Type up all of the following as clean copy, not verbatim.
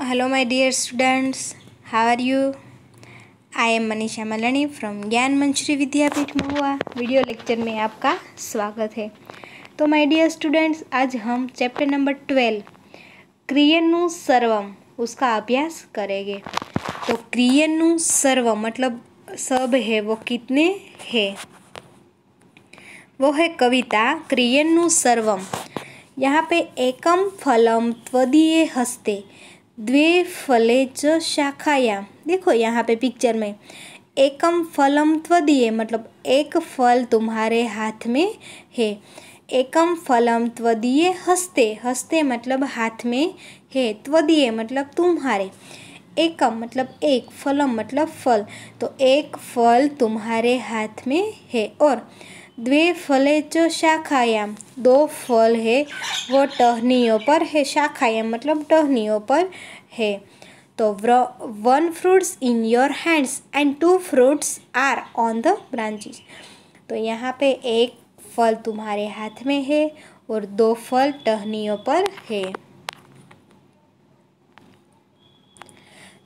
Hello, my dear students. How are you? I am Manisha Malani from ज्ञान मंचरी विद्यापीठ महुआ। Video lecture में आपका स्वागत है। तो माय डियर स्टूडेंट्स, आज हम चैप्टर नंबर 12 क्रियनु सर्वम उसका अभ्यास करेंगे। तो क्रियनु सर्वम मतलब सब है वो कितने है, वो है कविता क्रियनु सर्वम। यहाँ पे एकम फलम त्वदीये हस्ते द्वे फले च शाखायाम। देखो यहाँ पे पिक्चर में एकम फलम त्वदीये मतलब एक फल तुम्हारे हाथ में है। एकम फलम त्वदीये हस्ते, हस्ते मतलब हाथ में है, त्वदीये मतलब तुम्हारे। एकम मतलब एक, फलम मतलब फल, तो एक फल तुम्हारे हाथ में है। और द्वे फले च शाखायाम, दो फल है वो टहनियों पर है। शाखायाम मतलब टहनियों पर है। तो one fruits in your hands and two fruits are on the branches. तो यहाँ पे एक फल तुम्हारे हाथ में है और दो फल टहनियों पर है।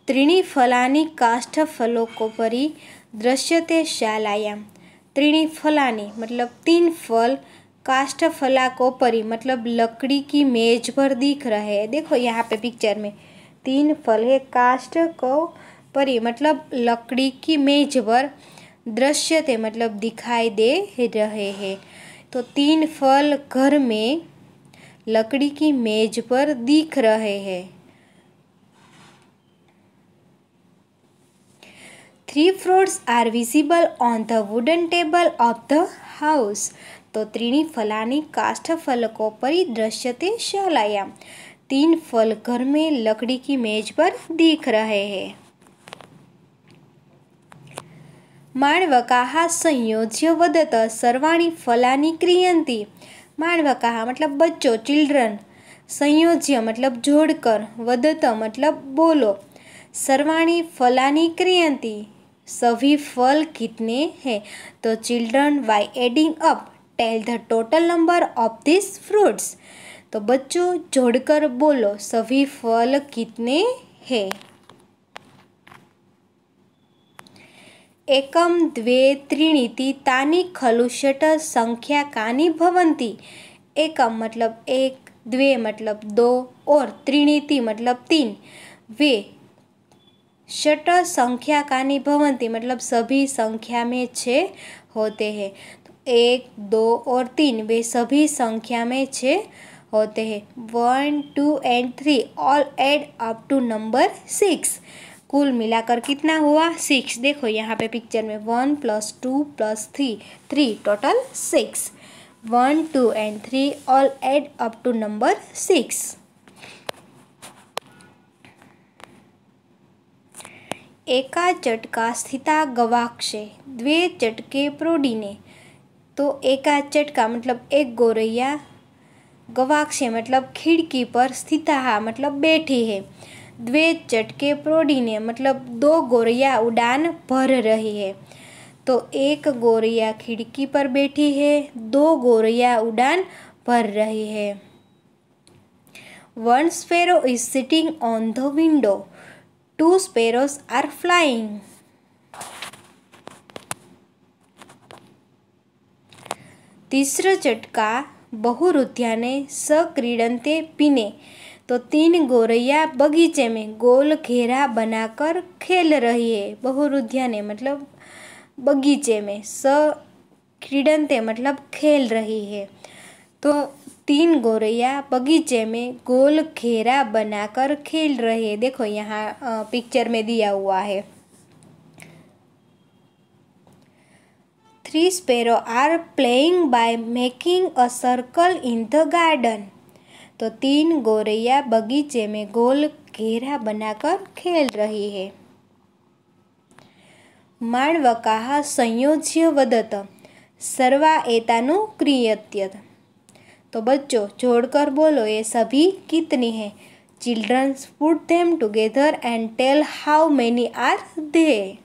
त्रीणि फलानि काष्ठफलोपरि दृश्यते शालायाम। त्रीणि फलानि मतलब तीन फल, काष्ठफलाकोपरि मतलब लकड़ी की मेज पर दिख रहे हैं। देखो यहाँ पे पिक्चर में तीन फल है, काष्ठ को परी मतलब लकड़ी की मेज पर, दृश्यते मतलब दिखाई दे रहे हैं। तो तीन फल घर में लकड़ी की मेज पर दिख रहे हैं। 3 fruits are visible on the wooden table of the house। तो त्रीणि फलानि काष्ठफलकोपरि दृश्यते शालायाम। तीन फल घर में लकड़ी की मेज पर दिख रहे हैं। माणवकाः संयोज्य वदत सर्वाणि फलानि क्रियन्ति। माणवकाः मतलब बच्चों, चिल्ड्रन। संयोज्य मतलब जोड़कर, वदत मतलब बोलो, सर्वाणि फलानि क्रियन्ति सभी फल कितने हैं। तो children by adding up tell the total number of this fruits. तो बच्चों जोड़कर बोलो सभी फल कितने हैं। एकम द्वे त्रीणिति तानि खलु षट् संख्याकानि भवन्ति। एकम मतलब एक, द्वे मतलब दो और त्रीणिति मतलब तीन, वे षट् संख्याकानि भवन्ति मतलब सभी संख्या में 6 होते हैं। तो 1, 2 और 3 वे सभी संख्या में 6 होते हैं। 1, 2 and 3 all add up to number 6। कुल मिलाकर कितना हुआ? 6। देखो यहाँ पे पिक्चर में 1 + 2 + 3, 3 total 6। 1, 2 and 3 all add up to number 6। एका चटका स्थिता गवाक्षे द्वे चटके प्रोडीने। तो एका चटका मतलब एक गोरैया, गवाक्षे मतलब खिड़की पर, स्थिता मतलब बैठी है, द्वे चटके प्रोडीने मतलब दो गोरैया उड़ान भर रही है। तो एक गोरैया खिड़की पर बैठी है, दो गोरैया उड़ान भर रही है। One sparrow is sitting on the window, 2 sparrows are flying। तीसरा चटका बहुरुध्याने सक्रीडन्ते पिने। तो तीन गोरैया बगीचे में गोल घेरा बनाकर खेल रही है। बहुरुध्याने मतलब बगीचे में, सक्रीडन्ते मतलब खेल रही है। तो तीन गोरैया बगीचे में गोल घेरा बनाकर खेल रहे हैं। देखो यहाँ पिक्चर में दिया हुआ है। 3 sparrows are playing by making a circle in the garden। तो तीन गोरैया बगीचे में गोल घेरा बनाकर खेल रही है। माणवकाः संयोज्य वदत सर्वा एतानु क्रियत्यत। तो बच्चों जोड़कर बोलो ये सभी कितनी है। Childrens put them together and tell how many are they.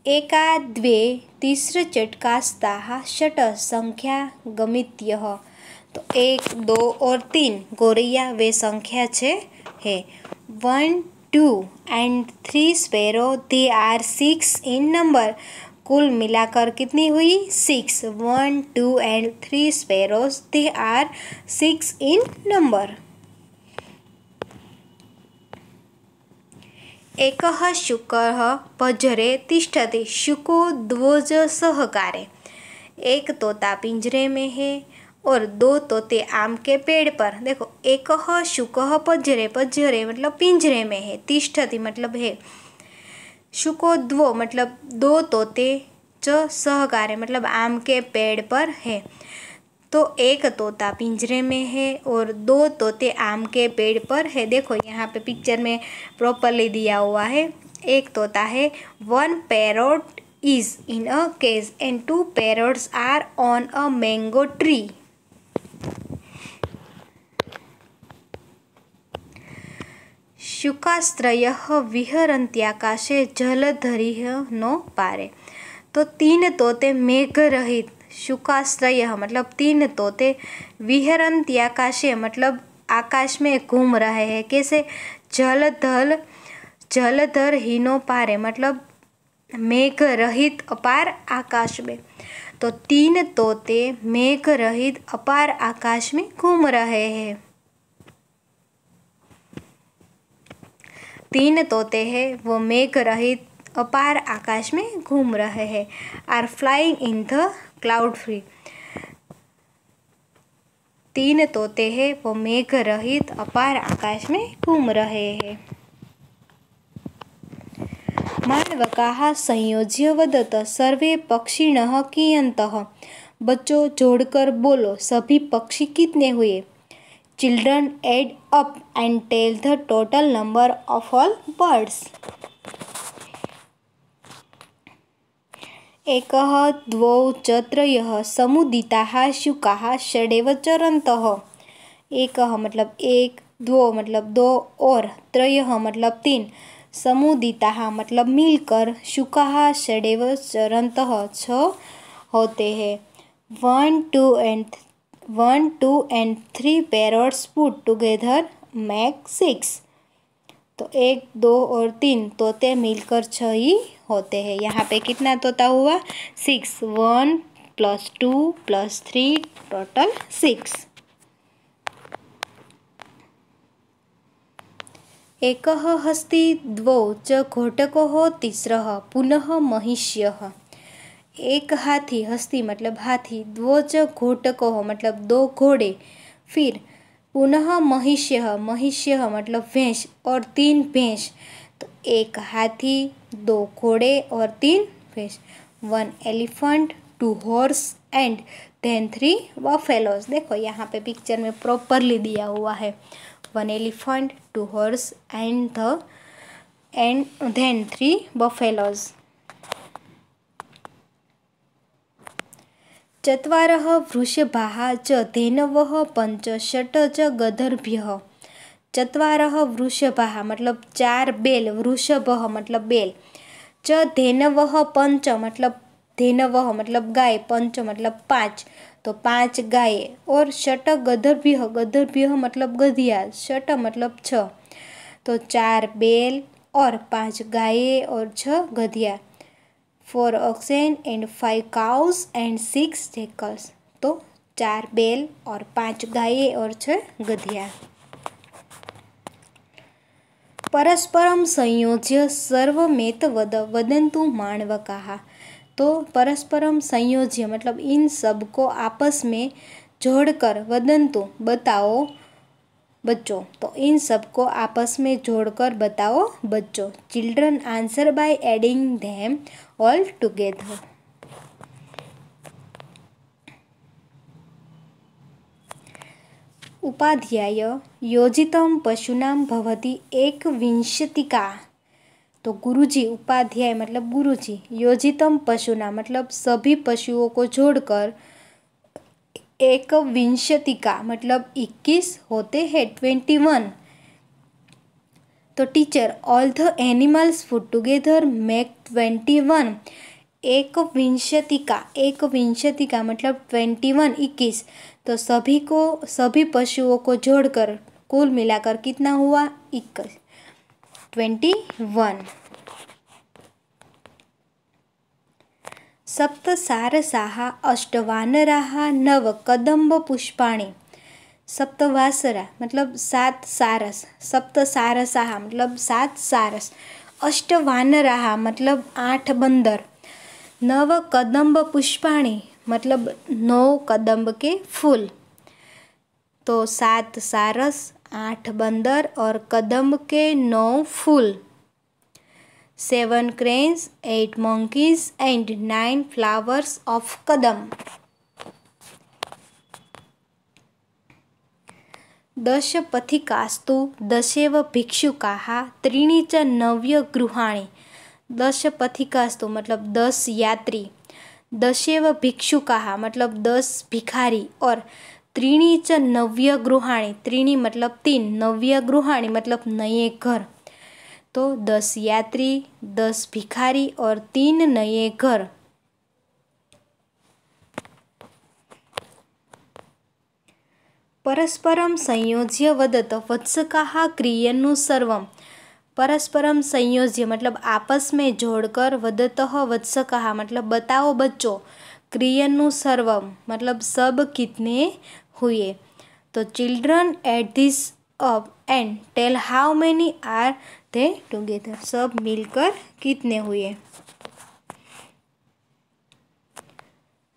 एका द्वे तीसर चटकास्ताः षट् संख्या गमित्यः। तो 1, 2 और 3 गौरैया वे संख्या है। 1, 2 and 3 sparrow they are 6 in number। कुल मिलाकर कितनी हुई? 6। 1, 2 and 3 sparrows they are 6 in number। एकः शुकः पजरे तिष्ठति शुको द्वोज सहकारे। एक तोता पिंजरे में है और 2 तोते आम के पेड़ पर। देखो, एकः शुकः पजरे, पजरे मतलब पिंजरे में है, तिष्ठति मतलब है, शुको द्वो मतलब 2 तोते, च सहकारे मतलब आम के पेड़ पर है। तो एक तोता पिंजरे में है और 2 तोते आम के पेड़ पर है। देखो यहाँ पे पिक्चर में प्रॉपरली दिया हुआ है। एक तोता है, 1 parrot is in a cage and 2 parrots are on a mango tree। शुकास्त्रयः विहरन्त्याकाशे जलधरिः नो पारे। तो 3 तोते मेघ रहित, शुकाश्रय मतलब 3 तोते, विहरन्त्याकाशे मतलब आकाश में घूम रहे हैं। कैसे? जलधर हीनो पारे मतलब मेघ रहित अपार आकाश में। तो 3 तोते मेघ रहित अपार आकाश में घूम रहे हैं। 3 तोते हैं वो मेघ रहित अपार आकाश में घूम रहे हैं। Are flying in the cloud free. 3 तोते हैं वो मेघ रहित अपार आकाश में घूम रहे हैं। मालवकाः संयोज्य वदत सर्वे पक्षिणः कियन्तः। बच्चों जोड़कर बोलो सभी पक्षी कितने हुए। Children add up and tell the total number of all birds. एकः द्वौ च त्रयः समुदिताः शुकाः षडेव चरन्तः। एकः मतलब 1, 2 मतलब 2 और त्रयः मतलब 3, समुदिताः मतलब मिलकर, शुकाः षडेव चरन्तः 6 होते हैं। 1, 2 and 3 parrots put together make 6। तो 1, 2 और 3 तोते मिलकर 6 ही होते हैं। यहाँ पे कितना तोता हुआ? 6। 1 + 2 + 3 टोटल 6। एकः हस्ती द्वौ च घोटकः तिस्रः पुनः महिष्यः। एक हाथी, हस्ती मतलब हाथी, द्वौ च घोटकः मतलब 2 घोड़े, फिर पुनः महिष्यः, महिष्यः मतलब भैंस और 3 भैंस। तो 1 हाथी, 2 घोड़े और 3 भैंस। 1 elephant, 2 horse and then 3 buffaloes। देखो यहाँ पे पिक्चर में प्रॉपरली दिया हुआ है। 1 elephant, 2 horse and then 3 buffaloes। 4 वृषभाः च धेनवः 5 षट् च गदर्भ्यः। 4 वृषभाः मतलब 4 बैल, वृषभः मतलब बैल, च धेनवः 5 मतलब धेनवः मतलब गाय, 5 मतलब 5 तो 5 गाय, और षट् गदर्भ्यः, गदर्भ्यः मतलब गधिया, षट् मतलब 6 तो 4 बैल और 5 गायें और 6 गधिया। 4 oxen and 5 cows and 6 jackals। तो 4 बैल और 5 गायें और 6 गधिया। परस्परम संयोज्य सर्वमेत वदन्तु माणवकाः। तो परस्परम संयोज्य मतलब इन सब को आपस में जोड़कर, वदन्तु बताओ बच्चों, तो इन सब को आपस में जोड़कर बताओ बच्चों। Children answer by adding them all together. उपाध्याय योजितं पशूनां भवति एकविंशतिका। तो गुरुजी, उपाध्याय मतलब गुरुजी, योजितं पशूनां मतलब सभी पशुओं को जोड़कर, एकविंशतिका मतलब 21 होते हैं, 21। तो teacher all the animals put together make 21। एक विंशति का मतलब 21 21, तो सभी पशुओं को जोड़कर कुल मिलाकर कितना हुआ? 21 21। सप्त सारसाः अष्टवानराः नव कदम्ब पुष्पाणि। सप्तवासरा मतलब 7 सारस, सप्त सारसाः मतलब 7 सारस, अष्टवानराः मतलब 8 बंदर, नव कदम्ब पुष्पाणि मतलब 9 कदम्ब के फूल। तो 7 सारस, 8 बंदर और कदम्ब के 9 फूल। 7 cranes, 8 monkeys and 9 flowers of कदम। 10 पथिकास्तु 10 भिक्षुकाः त्रीणि च नव्यगृहाणि। 10 पथिकास्तु मतलब 10 यात्री, 10 भिक्षुकाः मतलब 10 भिखारी और त्रीणि च नव्यगृहाणि, त्रीणि मतलब 3, नव्यगृहाणि मतलब नए घर। तो 10 यात्री, 10 भिखारी और 3 नए घर। परस्परम संयोज्य वदत वत्सकाः क्रियन्नु सर्वम। परस्परम संयोज्य मतलब आपस में जोड़कर, वदतः वत्सकाः मतलब बताओ बच्चों, क्रियन्नु सर्वम मतलब सब कितने हुए। तो children at this up and tell how many are they together, सब मिलकर कितने हुए।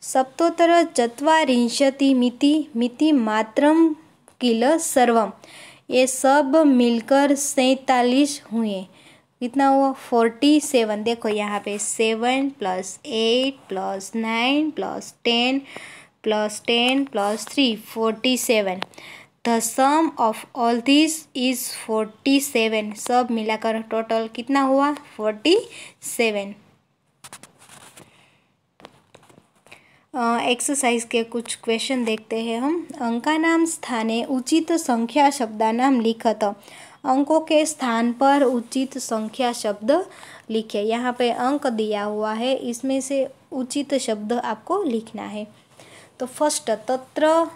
सप्तोत्तर चत्वारिंशति मिति मात्रम किल सर्वम, ये सब मिलकर 47 हुए। कितना हुआ? 47। देखो यहाँ पे 7 + 8 + 9 + 10 + 10 + 3 47। The sum of all this is 47। सब मिलाकर टोटल कितना हुआ? 47। एक्सरसाइज के कुछ क्वेश्चन देखते हैं हम। अंकानां स्थाने उचित संख्या शब्दानां लिखत। अंकों के स्थान पर उचित संख्या शब्द लिखे। यहाँ पे अंक दिया हुआ है, इसमें से उचित शब्द आपको लिखना है। तो फर्स्ट, तत्र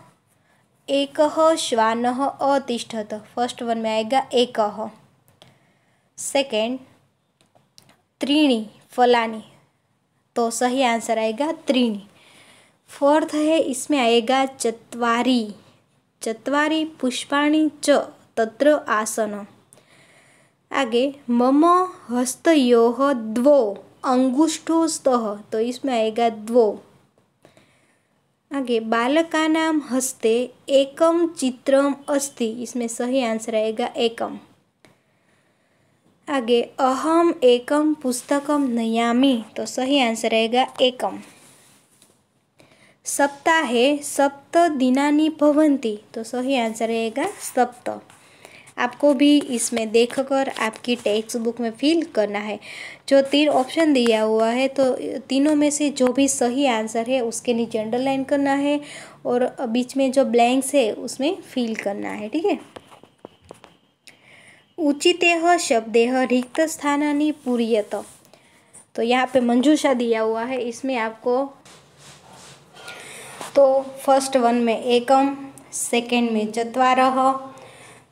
एकः श्वानः अतिष्ठत, फर्स्ट वन में आएगा एकः। सेकेंड, त्रीणि फलानि, तो सही आंसर आएगा त्रीणि। फोर्थ है, इसमें आएगा चत्वारि, चत्वारि पुष्पाणि च तत्र आसन। आगे, मम हस्तयोः द्वौ अंगुष्ठौ स्तः, तो इसमें आएगा द्वौ। आगे, बालकानां हस्ते एकम चित्रम अस्ति, इसमें सही आंसर आएगा एकम। आगे, अहम एकम पुस्तकम नयामि, तो सही आंसर आएगा एकम। सप्ताहे सप्त दिनानि भवन्ति, तो सही आंसर रहेगा सप्त। आपको भी इसमें देखकर आपकी टेक्स्ट बुक में फिल करना है। जो 3 ऑप्शन दिया हुआ है, तो तीनों में से जो भी सही आंसर है उसके नीचे अंडरलाइन करना है और बीच में जो ब्लैंक्स है उसमें फिल करना है, ठीक है। उचितेः शब्देः रिक्त स्थानानि पूरयत, तो यहाँ पे मंजूषा दिया हुआ है, इसमें आपको तो फर्स्ट वन में एकम, सेकेंड में चत्वारः,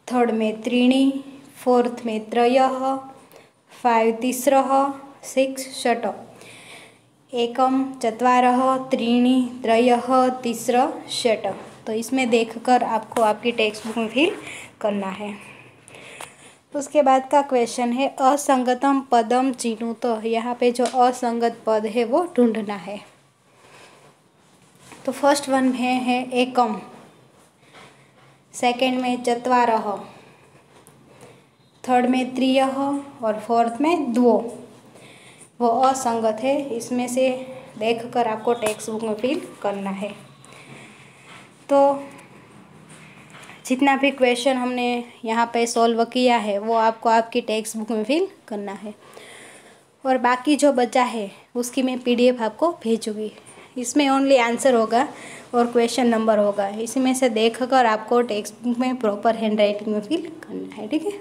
थर्ड में त्रीणि, फोर्थ में त्रयः, 5 तीसरः, 6 षट्। एकम, चत्वारः, त्रीणि, त्रयः, तीसरः, षट्। तो इसमें देखकर आपको आपकी टेक्स्ट बुक में फिल करना है। उसके बाद का क्वेश्चन है असंगतम पदम चिनु, तो यहाँ पे जो असंगत पद है वो ढूंढना है। तो फर्स्ट वन में है एकम, सेकेंड में चत्वारः, थर्ड में त्रियः और फोर्थ में द्वौ, वो असंगत है। इसमें से देखकर आपको टेक्स्ट बुक में फिल करना है। तो जितना भी क्वेश्चन हमने यहाँ पे सॉल्व किया है वो आपको आपकी टेक्स्ट बुक में फिल करना है, और बाकी जो बचा है उसकी मैं PDF आपको भेजूँगी। इसमें ओनली आंसर होगा और क्वेश्चन नंबर होगा, इसी में से देखकर आपको टेक्स्ट बुक में प्रॉपर हैंड राइटिंग में फिल करना है, ठीक है।